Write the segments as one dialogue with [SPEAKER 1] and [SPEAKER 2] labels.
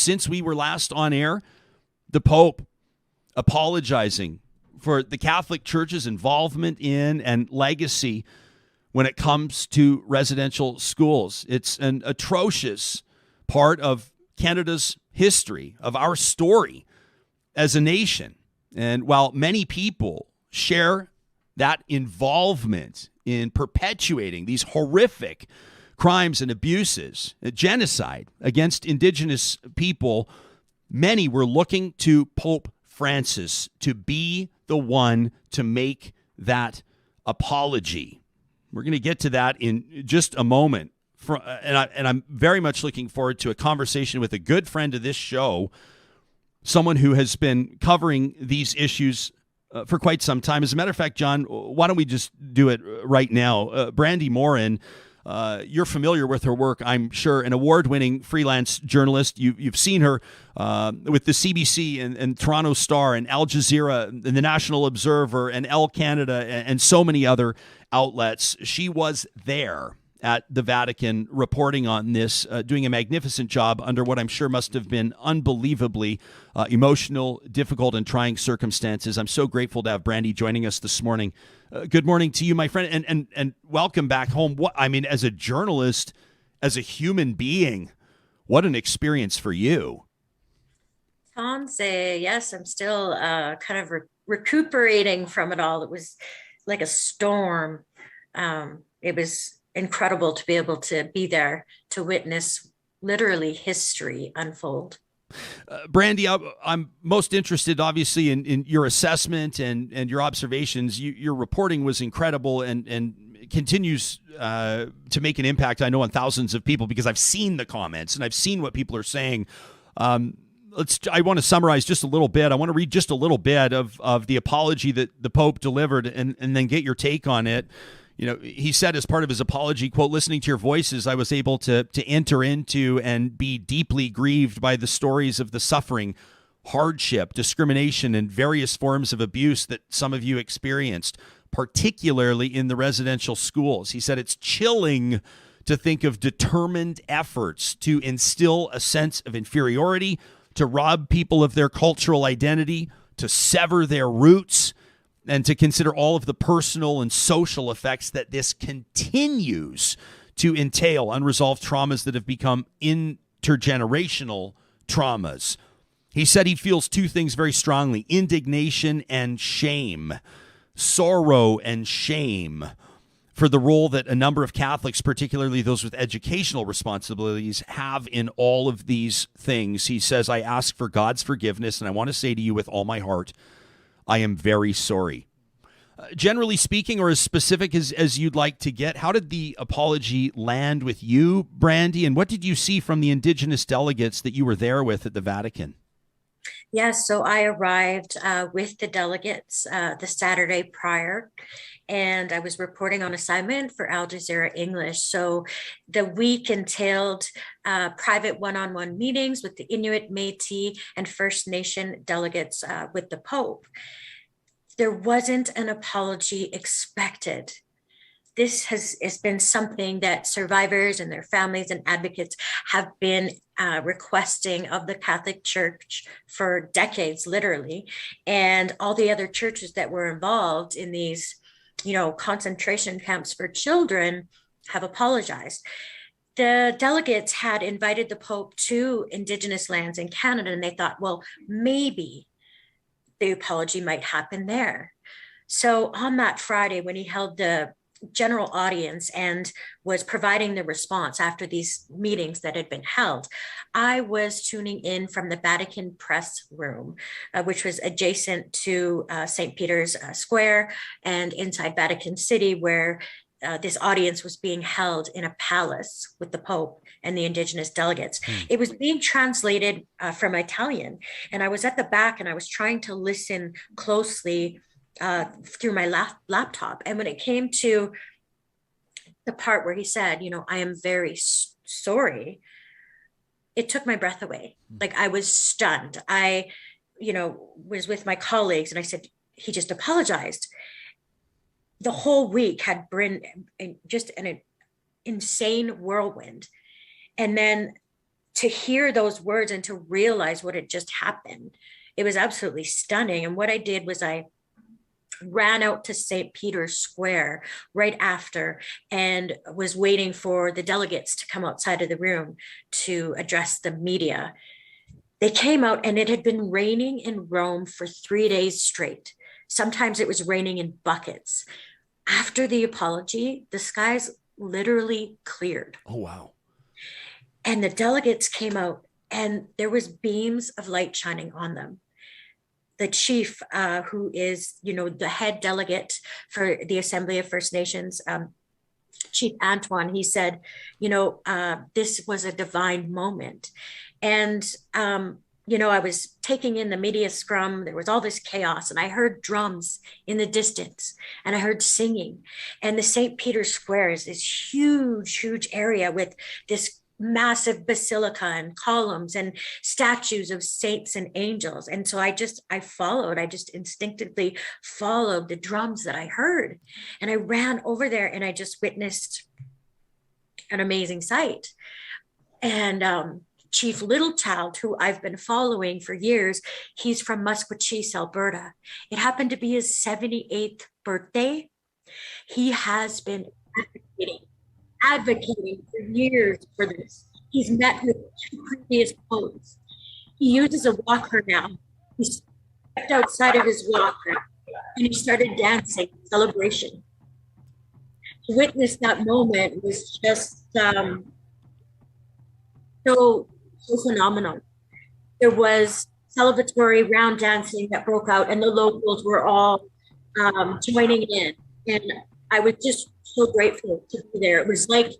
[SPEAKER 1] since we were last on air, the Pope apologizing for the Catholic Church's involvement in and legacy when it comes to residential schools. It's an atrocious part of Canada's history, of our story as a nation. And while many people share that involvement in perpetuating these horrific crimes and abuses, genocide against Indigenous people, many were looking to Pope Francis to be the one to make that apology. We're going to get to that in just a moment. And I'm very much looking forward to a conversation with a good friend of this show, someone who has been covering these issues for quite some time. As a matter of fact, John, why don't we just do it right now? Brandi Morin, you're familiar with her work, I'm sure, an award-winning freelance journalist. You've seen her with the CBC and Toronto Star and Al Jazeera and the National Observer and Elle Canada and so many other outlets. She was there at the Vatican reporting on this, doing a magnificent job under what I'm sure must have been unbelievably emotional, difficult, and trying circumstances. I'm so grateful to have Brandi joining us this morning. Good morning to you, my friend, and welcome back home. What I mean, as a journalist, as a human being, what an experience for you.
[SPEAKER 2] Tom, say yes, I'm still kind of recuperating from it all. It was like a storm. It was incredible to be able to be there to witness literally history unfold.
[SPEAKER 1] Brandi, I'm most interested, obviously, in your assessment and your observations. Your reporting was incredible and continues to make an impact, I know, on thousands of people because I've seen the comments and I've seen what people are saying. I want to summarize just a little bit. I want to read just a little bit of the apology that the Pope delivered and then get your take on it. You know, he said as part of his apology, quote, listening to your voices, I was able to enter into and be deeply grieved by the stories of the suffering, hardship, discrimination, and various forms of abuse that some of you experienced, particularly in the residential schools. He said it's chilling to think of determined efforts to instill a sense of inferiority, to rob people of their cultural identity, to sever their roots, and to consider all of the personal and social effects that this continues to entail, unresolved traumas that have become intergenerational traumas. He said he feels two things very strongly: indignation and shame, sorrow and shame for the role that a number of Catholics, particularly those with educational responsibilities, have in all of these things. He says, I ask for God's forgiveness, and I want to say to you with all my heart, I am very sorry. Generally speaking, or as specific as you'd like to get, how did the apology land with you, Brandi, and what did you see from the Indigenous delegates that you were there with at the Vatican?
[SPEAKER 2] Yes, so I arrived with the delegates the Saturday prior, and I was reporting on assignment for Al Jazeera English. So the week entailed private one-on-one meetings with the Inuit, Métis, and First Nation delegates with the Pope. There wasn't an apology expected. This has been something that survivors and their families and advocates have been requesting of the Catholic Church for decades, literally, and all the other churches that were involved in these, concentration camps for children have apologized. The delegates had invited the Pope to Indigenous lands in Canada, and they thought, well, maybe the apology might happen there. So on that Friday, when he held the general audience and was providing the response after these meetings that had been held, I was tuning in from the Vatican press room, which was adjacent to St. Peter's Square and inside Vatican City, where this audience was being held in a palace with the Pope and the Indigenous delegates. It was being translated from Italian, and I was at the back and I was trying to listen closely through my laptop. And when it came to the part where he said, I am very sorry, it took my breath away. Like, I was stunned. I, was with my colleagues and I said, he just apologized. The whole week had been just an insane whirlwind. And then to hear those words and to realize what had just happened, it was absolutely stunning. And what I did was I ran out to St. Peter's Square right after and was waiting for the delegates to come outside of the room to address the media. They came out, and it had been raining in Rome for 3 days straight. Sometimes it was raining in buckets. After the apology, the skies literally cleared.
[SPEAKER 1] Oh, wow.
[SPEAKER 2] And the delegates came out, and there was beams of light shining on them. The chief, who is, the head delegate for the Assembly of First Nations, Chief Antoine, he said, this was a divine moment. And, I was taking in the media scrum. There was all this chaos, and I heard drums in the distance, and I heard singing. And the St. Peter's Square is this huge, huge area with this massive basilica and columns and statues of saints and angels. And so I just instinctively followed the drums that I heard. And I ran over there, and I just witnessed an amazing sight. And Chief Littlechild, who I've been following for years, he's from Musqueam, Alberta. It happened to be his 78th birthday. He has been advocating for years for this. He's met with 2 previous popes. He uses a walker now. He stepped outside of his walker, and he started dancing in celebration. To witness that moment was just so phenomenal. There was celebratory round dancing that broke out, and the locals were all joining in. And I was just so grateful to be there. It was like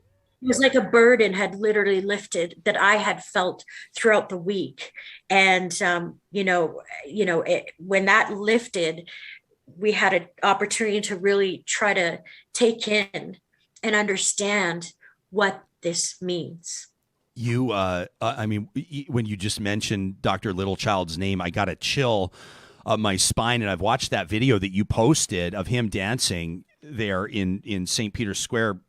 [SPEAKER 2] a burden had literally lifted that I had felt throughout the week. And when that lifted, we had an opportunity to really try to take in and understand what this means.
[SPEAKER 1] You, when you just mentioned Dr. Littlechild's name, I got a chill up my spine, and I've watched that video that you posted of him dancing there in St. Peter's Square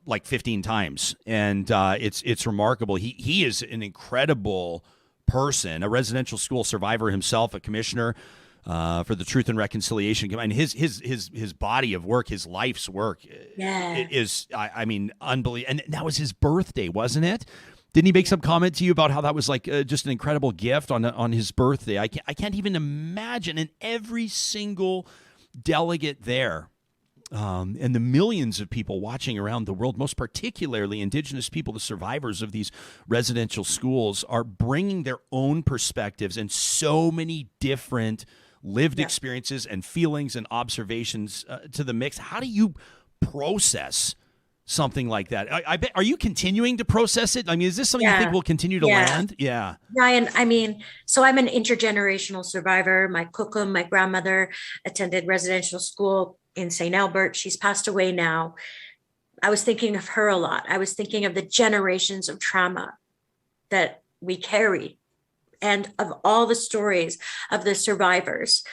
[SPEAKER 1] like 15 times, and it's remarkable. He is an incredible person, a residential school survivor himself, a commissioner for the Truth and Reconciliation. I mean, his body of work, his life's work, is unbelievable. And that was his birthday, wasn't it? Didn't he make some comment to you about how that was like just an incredible gift on his birthday? I can't even imagine. And every single delegate there, and the millions of people watching around the world, most particularly Indigenous people, the survivors of these residential schools, are bringing their own perspectives and so many different lived experiences and feelings and observations to the mix. How do you process something like that? I bet, are you continuing to process it? I mean, is this something you think will continue to land? Yeah.
[SPEAKER 2] Ryan, so I'm an intergenerational survivor. My kukum, my grandmother, attended residential school in St. Albert. She's passed away now. I was thinking of her a lot. I was thinking of the generations of trauma that we carry, and of all the stories of the survivors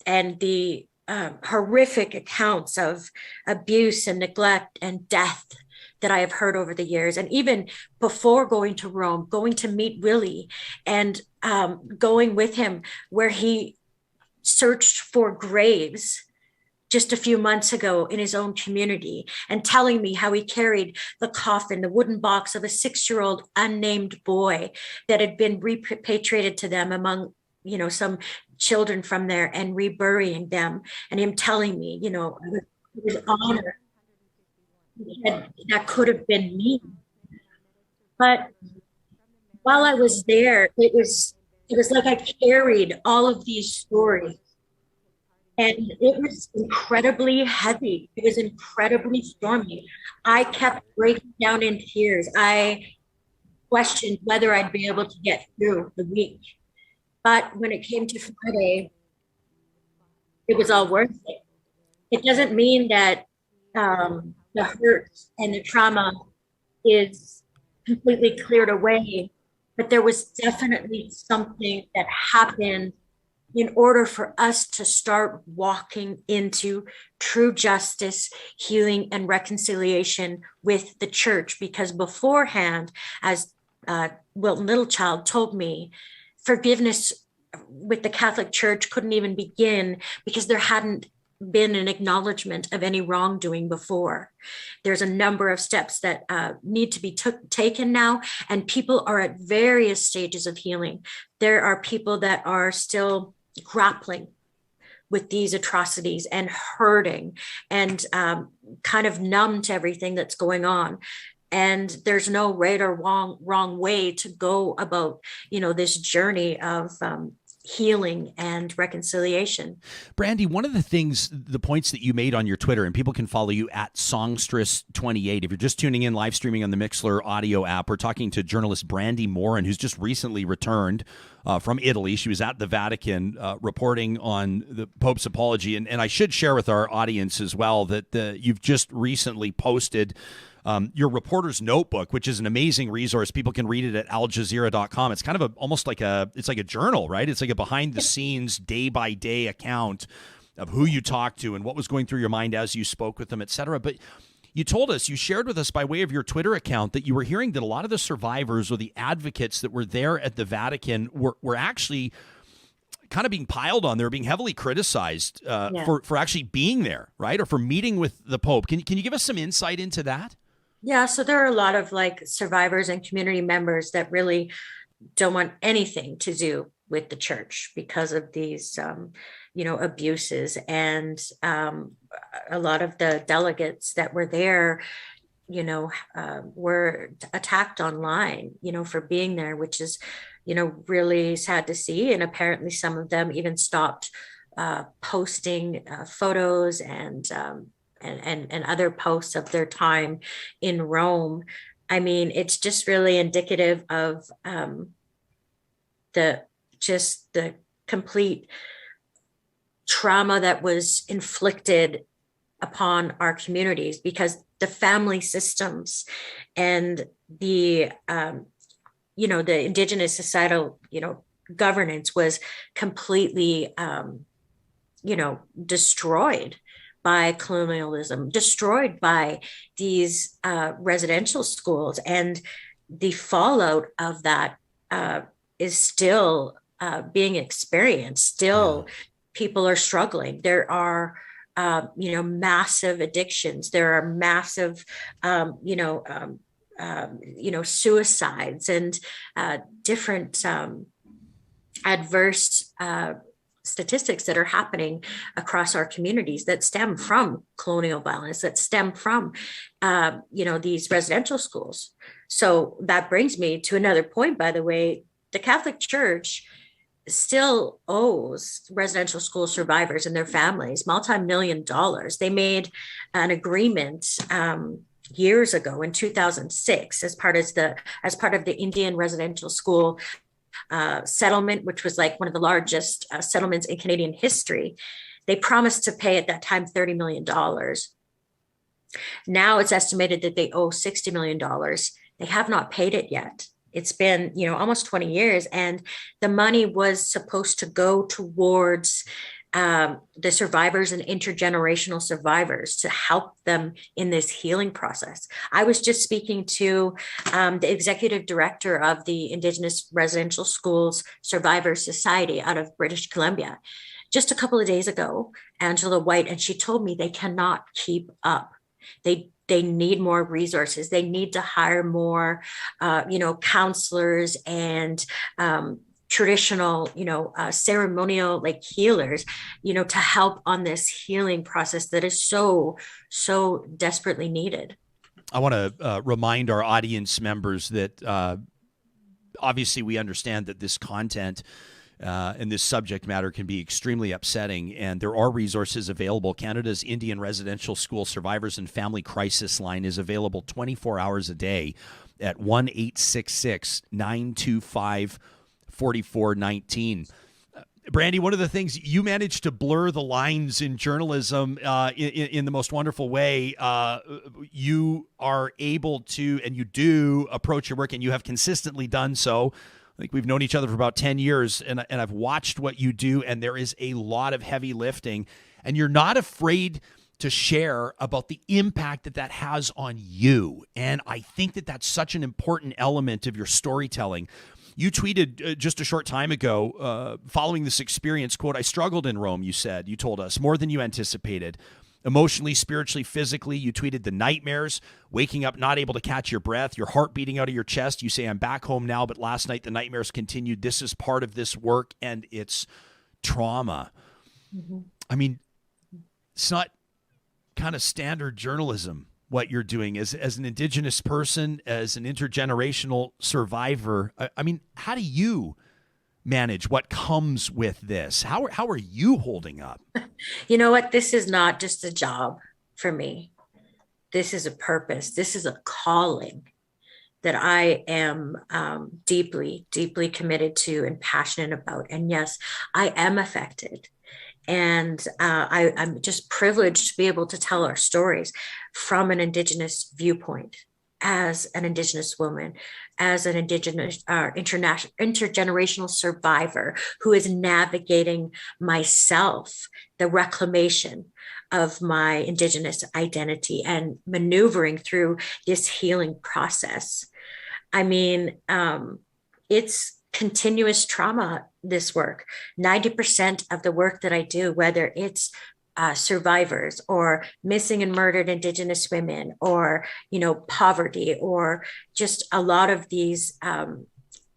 [SPEAKER 2] and the horrific accounts of abuse and neglect and death that I have heard over the years. And even before going to Rome, going to meet Willie and going with him where he searched for graves just a few months ago in his own community, and telling me how he carried the coffin, the wooden box of a 6-year-old unnamed boy that had been repatriated to them among, some children from there, and reburying them, and him telling me, it was honor. That could have been me. But while I was there, it was like I carried all of these stories. And it was incredibly heavy. It was incredibly stormy. I kept breaking down in tears. I questioned whether I'd be able to get through the week. But when it came to Friday, it was all worth it. It doesn't mean that the hurt and the trauma is completely cleared away, but there was definitely something that happened in order for us to start walking into true justice, healing, and reconciliation with the church. Because beforehand, as Wilton Littlechild told me forgiveness with the Catholic Church couldn't even begin because there hadn't been an acknowledgement of any wrongdoing before. There's a number of steps that need to be taken now, and people are at various stages of healing. There are people that are still grappling with these atrocities and hurting and kind of numb to everything that's going on. And there's no right or wrong way to go about, this journey of healing and reconciliation.
[SPEAKER 1] Brandi, one of the points that you made on your Twitter, and people can follow you at Songstress28. If you're just tuning in, live streaming on the Mixlr audio app, we're talking to journalist Brandi Morin, who's just recently returned from Italy. She was at the Vatican reporting on the Pope's apology. And I should share with our audience as well that you've just recently posted your reporter's notebook, which is an amazing resource. People can read it at aljazeera.com. It's kind of almost like a journal, right? It's like a behind the scenes, day by day account of who you talked to and what was going through your mind as you spoke with them, et cetera. But you shared with us by way of your Twitter account that you were hearing that a lot of the survivors or the advocates that were there at the Vatican were actually kind of being piled on. They're being heavily criticized for actually being there, right? Or for meeting with the Pope. Can you give us some insight into that?
[SPEAKER 2] Yeah, so there are a lot of survivors and community members that really don't want anything to do with the church because of these, abuses. And a lot of the delegates that were there, were attacked online, for being there, which is, really sad to see. And apparently some of them even stopped posting photos and other posts of their time in Rome. I mean, it's just really indicative of the complete trauma that was inflicted upon our communities, because the family systems and the the Indigenous societal governance was completely destroyed by colonialism, destroyed by these residential schools. And the fallout of that is still being experienced. Still, people are struggling. There are, massive addictions. There are massive, suicides and different adverse statistics that are happening across our communities that stem from colonial violence, that stem from, these residential schools. So that brings me to another point, by the way. The Catholic Church still owes residential school survivors and their families multi-million dollars. They made an agreement years ago in 2006 as part of the Indian residential school settlement, which was one of the largest settlements in Canadian history. They promised to pay at that time $30 million. Now it's estimated that they owe $60 million. They have not paid it yet. It's been, almost 20 years, and the money was supposed to go towards the survivors and intergenerational survivors to help them in this healing process. I was just speaking to the executive director of the Indigenous Residential Schools Survivors Society out of British Columbia just a couple of days ago, Angela White, and she told me they cannot keep up. They need more resources. They need to hire more, counselors and traditional, ceremonial healers, to help on this healing process that is so desperately needed.
[SPEAKER 1] I want to remind our audience members that obviously we understand that this content and this subject matter can be extremely upsetting, and there are resources available. Canada's Indian Residential School Survivors and Family Crisis Line is available 24 hours a day at 1-866-925-4419. Brandi, one of the things you managed to blur the lines in journalism in the most wonderful way. You are able to, and you do approach your work, and you have consistently done so. I think we've known each other for about 10 years, and I've watched what you do, and there is a lot of heavy lifting, and you're not afraid to share about the impact that that has on you. And I think that that's such an important element of your storytelling. You tweeted just a short time ago, following this experience, quote, "I struggled in Rome," you told us, "more than you anticipated. Emotionally, spiritually, physically." You tweeted the nightmares, waking up not able to catch your breath, your heart beating out of your chest. You say, "I'm back home now, but last night the nightmares continued. This is part of this work, and it's trauma." Mm-hmm. I mean, it's not kind of standard journalism what you're doing as an Indigenous person, as an intergenerational survivor. I mean, how do you manage what comes with this? How are you holding up?
[SPEAKER 2] You know what? This is not just a job for me. This is a purpose. This is a calling that I am deeply, deeply committed to and passionate about. And yes, I am affected. And I'm just privileged to be able to tell our stories from an Indigenous viewpoint, as an Indigenous woman, as an Indigenous intergenerational survivor who is navigating myself, the reclamation of my Indigenous identity and maneuvering through this healing process. I mean, it's continuous trauma, this work. 90% of the work that I do, whether it's survivors or missing and murdered Indigenous women, or, poverty, or just a lot of these,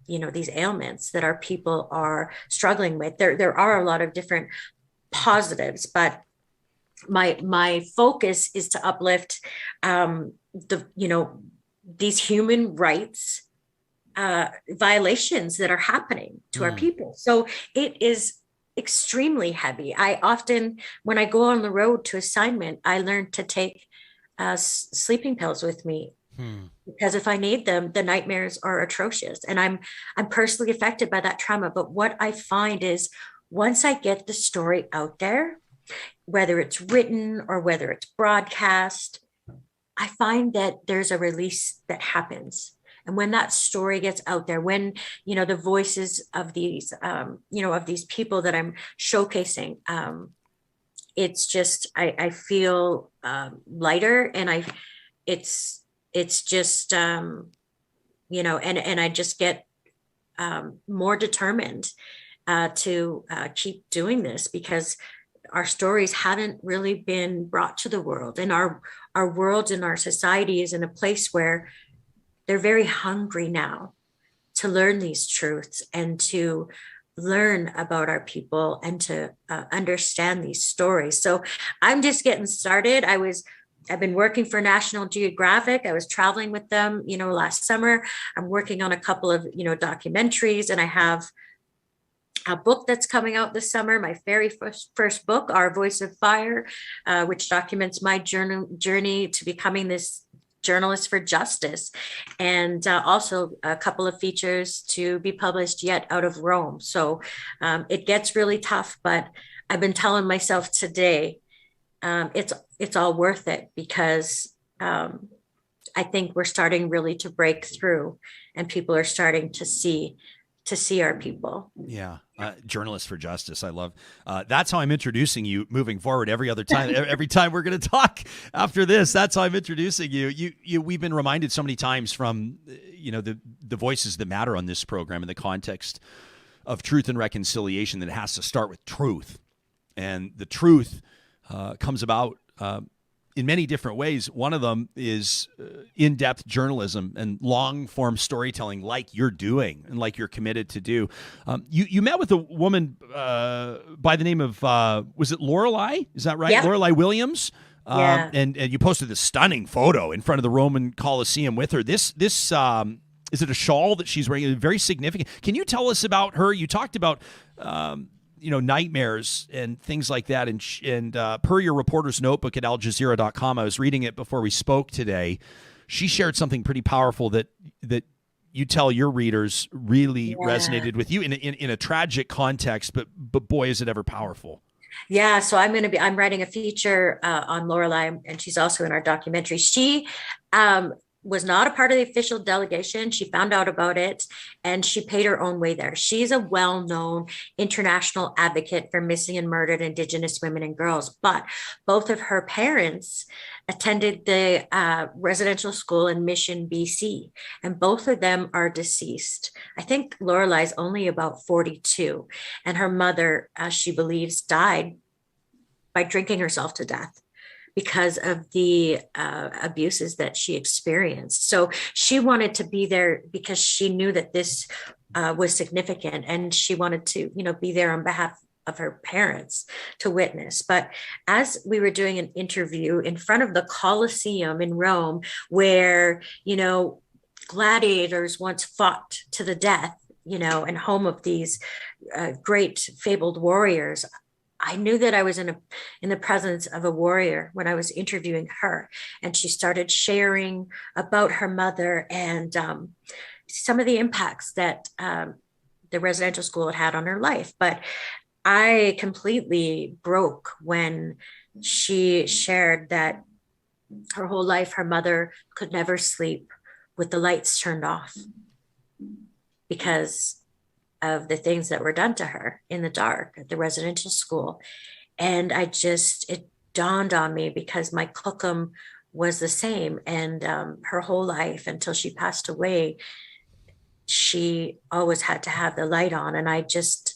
[SPEAKER 2] these ailments that our people are struggling with. There are a lot of different positives, but my focus is to uplift these human rights violations that are happening to our people. So it is extremely heavy. I often, when I go on the road to assignment, I learn to take sleeping pills with me, because if I need them, the nightmares are atrocious, and I'm personally affected by that trauma. But what I find is, once I get the story out there, whether it's written or whether it's broadcast, I find that there's a release that happens. And when that story gets out there, when, the voices of these, of these people that I'm showcasing, it's just, I feel lighter, and it's just, and I just get more determined to keep doing this, because our stories haven't really been brought to the world, and our world and our society is in a place where they're very hungry now to learn these truths and to learn about our people and to understand these stories. So I'm just getting started. I've been working for National Geographic. I was traveling with them, last summer. I'm working on a couple of, documentaries, and I have a book that's coming out this summer, my very first book, Our Voice of Fire, which documents my journey to becoming this journalist for justice, and also a couple of features to be published yet out of Rome. So it gets really tough, but I've been telling myself today, it's all worth it, because I think we're starting really to break through, and people are starting to see our people.
[SPEAKER 1] Yeah. Journalists for justice. I love, that's how I'm introducing you moving forward. Every time we're going to talk after this, that's how I'm introducing you. We've been reminded so many times from, the voices that matter on this program in the context of truth and reconciliation, that it has to start with truth. And the truth comes about in many different ways. One of them is in-depth journalism and long-form storytelling, like you're doing and like you're committed to do. You met with a woman by the name of, was it Lorelei? Is that right?
[SPEAKER 2] Yep.
[SPEAKER 1] Lorelei Williams.
[SPEAKER 2] Yeah.
[SPEAKER 1] And you posted this stunning photo in front of the Roman Colosseum with her. This is it a shawl that she's wearing? Very significant. Can you tell us about her? You talked about nightmares and things like that. And per your reporter's notebook at aljazeera.com, I was reading it before we spoke today. She shared something pretty powerful that you tell your readers really resonated with you in a tragic context, but boy, is it ever powerful.
[SPEAKER 2] Yeah. So I'm writing a feature on Lorelei, and she's also in our documentary. She was not a part of the official delegation. She found out about it and she paid her own way there. She's a well-known international advocate for missing and murdered Indigenous women and girls, but both of her parents attended the residential school in Mission, BC, and both of them are deceased. I think Lorelai's only about 42, and her mother, she believes, died by drinking herself to death because of the abuses that she experienced. So she wanted to be there because she knew that this was significant, and she wanted to, be there on behalf of her parents to witness. But as we were doing an interview in front of the Colosseum in Rome, where, gladiators once fought to the death, and home of these great fabled warriors, I knew that I was in the presence of a warrior when I was interviewing her, and she started sharing about her mother and some of the impacts that the residential school had had on her life. But I completely broke when she shared that her whole life, her mother could never sleep with the lights turned off because of the things that were done to her in the dark at the residential school. And it dawned on me, because my cookum was the same. And her whole life until she passed away, she always had to have the light on. And I just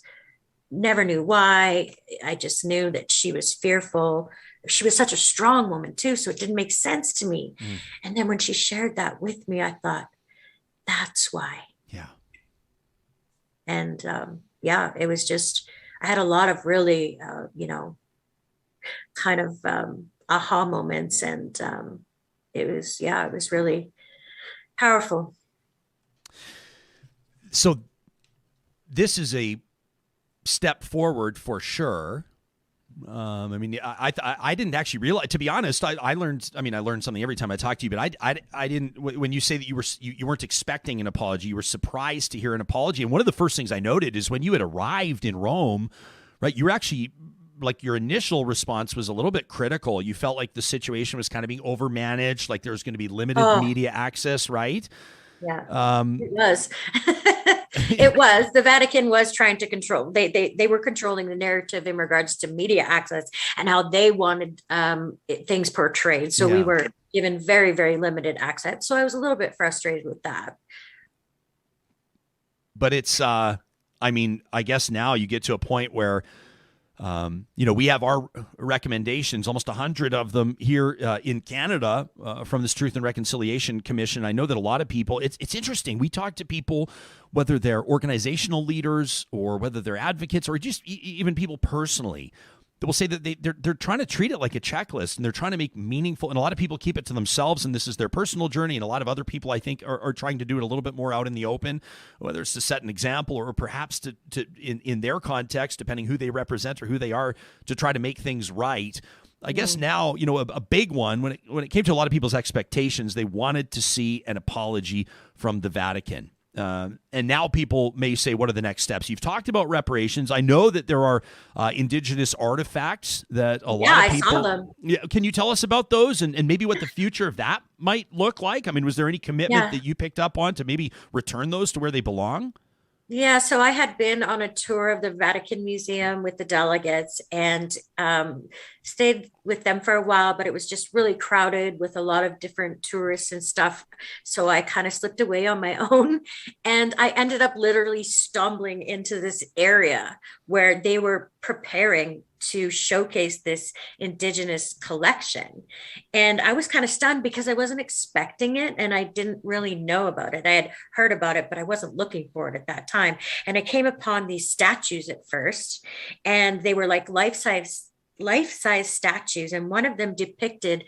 [SPEAKER 2] never knew why. I just knew that she was fearful. She was such a strong woman too, so it didn't make sense to me. And then when she shared that with me, I thought, that's why.
[SPEAKER 1] Yeah.
[SPEAKER 2] And it was just, I had a lot of really, kind of aha moments. And it was really powerful.
[SPEAKER 1] So this is a step forward for sure. I didn't actually realize, to be honest, I learned something every time I talk to you, but I didn't, when you say that you weren't expecting an apology, you were surprised to hear an apology. And one of the first things I noted is when you had arrived in Rome, right, you were actually, like, your initial response was a little bit critical. You felt like the situation was kind of being overmanaged, like there was going to be limited media access, right?
[SPEAKER 2] Yeah, it was. It was. The Vatican was trying to control. They were controlling the narrative in regards to media access and how they wanted things portrayed. So we were given very, very limited access. So I was a little bit frustrated with that.
[SPEAKER 1] But it's, I guess now you get to a point where, we have our recommendations, almost 100 of them here in Canada from this Truth and Reconciliation Commission. I know that a lot of people, it's interesting. We talk to people, whether they're organizational leaders or whether they're advocates or just even people personally, that will say that they're trying to treat it like a checklist, and they're trying to make meaningful. And a lot of people keep it to themselves, and this is their personal journey. And a lot of other people, I think, are trying to do it a little bit more out in the open, whether it's to set an example or perhaps to in their context, depending who they represent or who they are, to try to make things right. I guess now, a big one when it came to a lot of people's expectations, they wanted to see an apology from the Vatican. And now people may say, what are the next steps? You've talked about reparations. I know that there are Indigenous artifacts that a lot of people...
[SPEAKER 2] I saw them.
[SPEAKER 1] Yeah, can you tell us about those and maybe what the future of that might look like? I mean, was there any commitment that you picked up on to maybe return those to where they belong?
[SPEAKER 2] Yeah, so I had been on a tour of the Vatican Museum with the delegates and stayed with them for a while, but it was just really crowded with a lot of different tourists and stuff. So I kind of slipped away on my own, and I ended up literally stumbling into this area where they were preparing to showcase this Indigenous collection. And I was kind of stunned because I wasn't expecting it and I didn't really know about it. I had heard about it, but I wasn't looking for it at that time. And I came upon these statues at first, and they were like life-size statues. And one of them depicted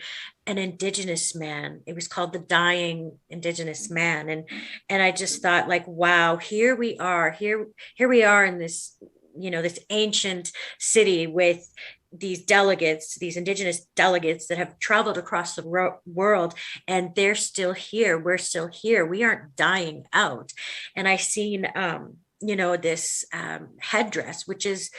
[SPEAKER 2] an Indigenous man. It was called the Dying Indigenous Man. And I just thought, like, wow, here we are in this, this ancient city with these delegates, these Indigenous delegates that have traveled across the world, and they're still here. We're still here. We aren't dying out. And I seen, this headdress, which is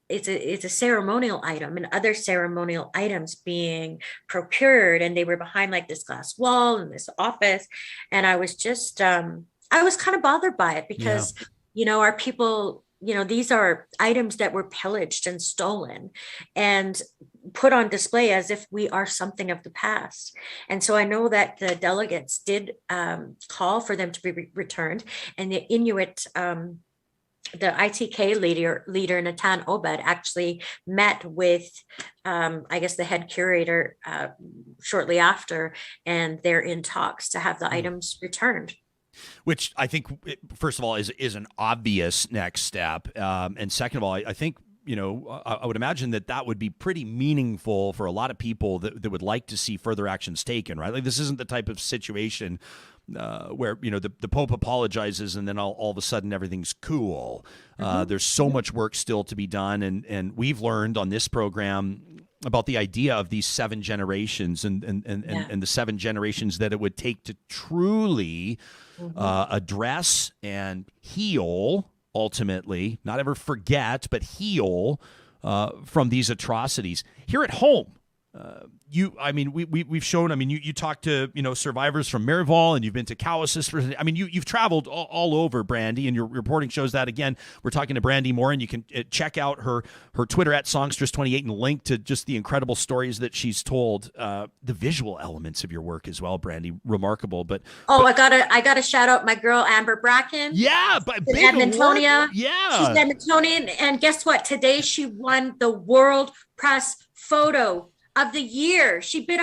[SPEAKER 2] it's a ceremonial item, and other ceremonial items being procured, and they were behind like this glass wall in this office, and I was just I was kind of bothered by it
[SPEAKER 1] Yeah.
[SPEAKER 2] because our people, these are items that were pillaged and stolen and put on display as if we are something of the past. And so I know that the delegates did call for them to be returned, and the Inuit the ITK leader Natan Obed actually met with, I guess, the head curator shortly after, and they're in talks to have the items returned.
[SPEAKER 1] Which I think, first of all, is an obvious next step, and second of all, I think I would imagine that would be pretty meaningful for a lot of people that would like to see further actions taken. Right, like this isn't the type of situation where the Pope apologizes and then all of a sudden everything's cool. There's so much work still to be done, and we've learned on this program about the idea of these 7 generations and the 7 generations that it would take to truly address and heal, ultimately, not ever forget, but heal from these atrocities. Here at home, we've shown, you talked to, survivors from Marival, and you've been to Cowessess. You've traveled all over, Brandi, and your reporting shows that. Again, we're talking to Brandi Morin. You can check out her Twitter at Songstress28 and link to just the incredible stories that she's told. The visual elements of your work as well, Brandi, remarkable.
[SPEAKER 2] I gotta shout out my girl Amber Bracken.
[SPEAKER 1] Yeah, but
[SPEAKER 2] Edmontonia.
[SPEAKER 1] Yeah,
[SPEAKER 2] she's Edmontonian, and guess what? Today she won the World Press Photo of the Year. She beat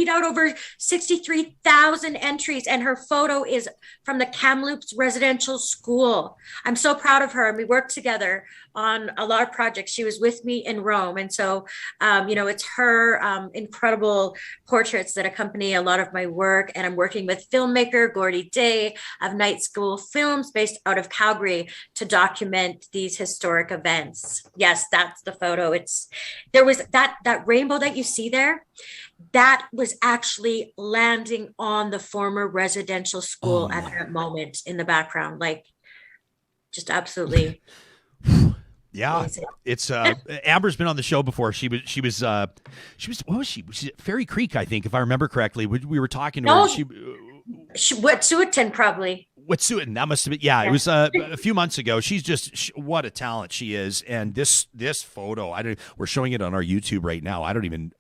[SPEAKER 2] out over 63,000 entries, and her photo is from the Kamloops Residential School. I'm so proud of her, and we worked together on a lot of projects. She was with me in Rome, and so it's her incredible portraits that accompany a lot of my work. And I'm working with filmmaker Gordy Day of Night School Films, based out of Calgary, to document these historic events. Yes, that's the photo. There was that rainbow that you see there. That was actually landing on the former residential school at that moment in the background. Like, just absolutely.
[SPEAKER 1] Yeah, amazing. It's Amber's been on the show before. She was what was she? She's at Fairy Creek, I think, if I remember correctly. We were talking to her.
[SPEAKER 2] She Wet'suwet'en, probably.
[SPEAKER 1] Wet'suwet'en, that must have been. Yeah, it was a few months ago. She's just what a talent she is. And this photo, we're showing it on our YouTube right now. I don't even.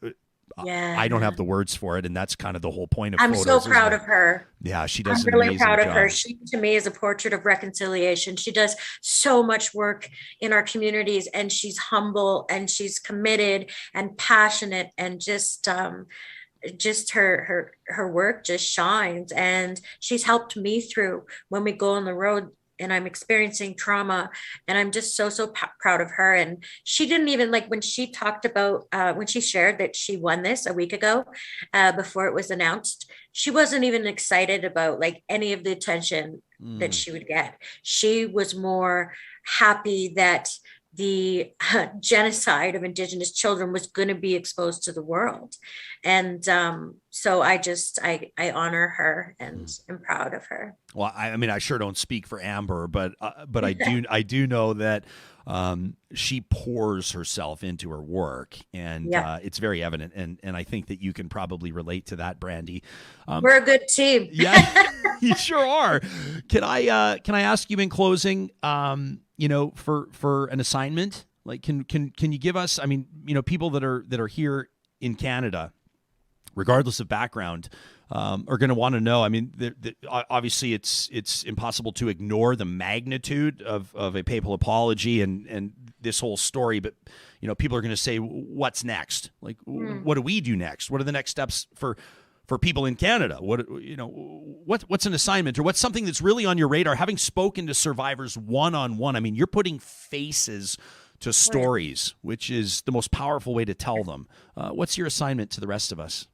[SPEAKER 1] I don't have the words for it, and that's kind of the whole point of photos.
[SPEAKER 2] I'm so proud of her.
[SPEAKER 1] Yeah, she does.
[SPEAKER 2] I'm really proud of her. She, to me, is a portrait of reconciliation. She does so much work in our communities, and she's humble, and she's committed and passionate, and just her work just shines. And she's helped me through when we go on the road and I'm experiencing trauma, and I'm just so proud of her. And she didn't even, like, when she talked about when she shared that she won this a week ago, before it was announced, she wasn't even excited about like any of the attention that she would get. She was more happy that the genocide of Indigenous children was going to be exposed to the world. And so I honor her and am proud of her.
[SPEAKER 1] Well, I sure don't speak for Amber, but I do know that she pours herself into her work, and it's very evident. And I think that you can probably relate to that, Brandi.
[SPEAKER 2] We're a good team.
[SPEAKER 1] Yeah, you sure are. Can I ask you in closing, for an assignment, like can you give us, people that are here in Canada, regardless of background, are going to want to know. Obviously it's impossible to ignore the magnitude of a papal apology and this whole story, but people are going to say, what's next? Like, what do we do next? What are the next steps for people in Canada? What's an assignment, or what's something that's really on your radar? Having spoken to survivors one-on-one, you're putting faces to stories, which is the most powerful way to tell them. What's your assignment to the rest of us?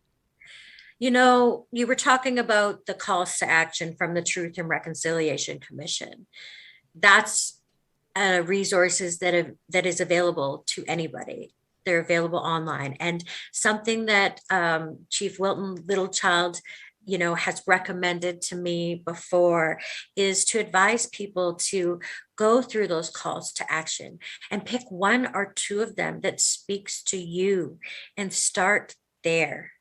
[SPEAKER 2] You were talking about the calls to action from the Truth and Reconciliation Commission. That's resources that is available to anybody. They're available online. And something that Chief Wilton Littlechild, has recommended to me before is to advise people to go through those calls to action and pick one or two of them that speaks to you and start there.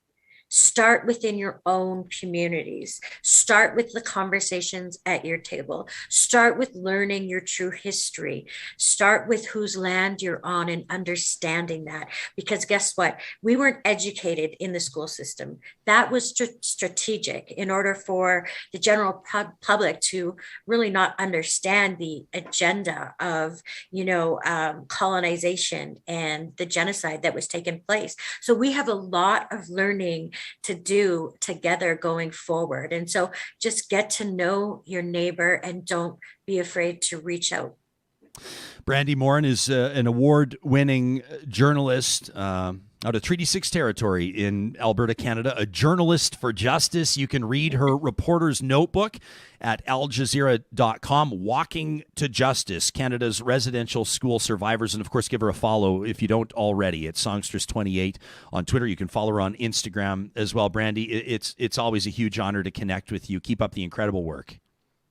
[SPEAKER 2] Start within your own communities. Start with the conversations at your table. Start with learning your true history. Start with whose land you're on and understanding that. Because guess what? We weren't educated in the school system. That was strategic in order for the general public to really not understand the agenda of, colonization and the genocide that was taking place. So we have a lot of learning to do together going forward. And so just get to know your neighbor and don't be afraid to reach out.
[SPEAKER 1] Brandi Morin is an award-winning journalist out of Treaty 6 territory in Alberta, Canada, a journalist for justice. You can read her reporter's notebook at aljazeera.com, Walking to Justice, Canada's Residential School Survivors. And, of course, give her a follow if you don't already. It's Songstress28 on Twitter. You can follow her on Instagram as well. Brandi, it's always a huge honor to connect with you. Keep up the incredible work.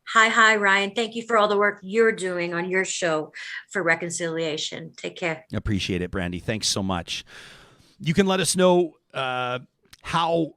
[SPEAKER 2] Hi, Ryan. Thank you for all the work you're doing on your show for reconciliation. Take care.
[SPEAKER 1] Appreciate it, Brandi. Thanks so much. You can let us know how